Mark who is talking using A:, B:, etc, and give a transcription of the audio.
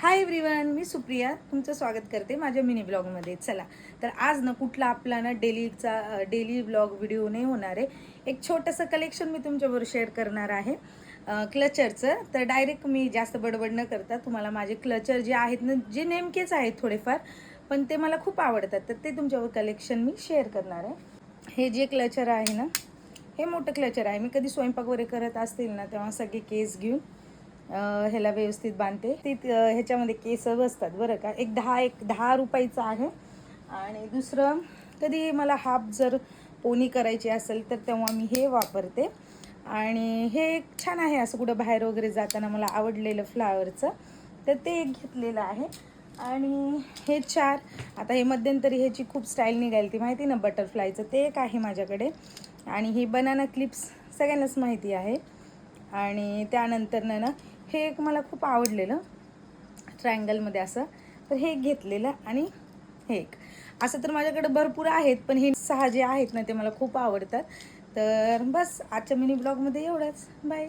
A: Hi everyone, मी सुप्रिया तुमचं स्वागत करते माझ्या मिनी ब्लॉगमध्ये. चला तर आज ना कुठला आपला ना डेली ब्लॉग व्हिडिओ नाही होणार आहे. एक छोटंसं कलेक्शन मी तुमच्याबरोबर शेअर करणार आहे क्लचरचं. तर डायरेक्ट मी जास्त बडबड न करता तुम्हाला माझे क्लचर जे आहेत ना, जे नेमकेच आहेत थोडेफार, पण ते मला खूप आवडतात, तर ते तुमच्यावर कलेक्शन मी शेअर करणार आहे. हे जे क्लचर आहे ना, हे मोठं क्लचर आहे. मी कधी स्वयंपाक वगैरे करत असतील ना, तेव्हा सगळे केस घेऊन ह्याला व्यवस्थित बांधते. ह्याच्यामध्ये केस बसतात बरं का. एक 10 रुपयाचं आहे. आणि दुसरं, कधी मला हाफ जर पोनी करायची असेल तर तेव्हा मी हे वापरते. आणि हे एक छान आहे, असं कुठं बाहेर वगैरे जाताना मला आवडलेलं फ्लावरचं, तर ते एक घेतलेलं आहे. आणि हे 4, आता हे मध्यंतरी ह्याची खूप स्टाईल निघाली ती माहिती ना, बटरफ्लायचं, ते एक आहे माझ्याकडे. आणि ही बनाना क्लिप्स सगळ्यांनाच माहिती आहे. आणि त्यानंतर ना हे एक मला खूप आवडलेलं ट्रायंगलमध्ये असं, तर हे एक घेतलेलं. आणि हे एक असं तर माझ्याकडे भरपूर आहेत, पण हे 6 जे आहेत ना ते मला खूप आवडतात. तर बस आजच्या मिनी ब्लॉगमध्ये एवढंच. बाय.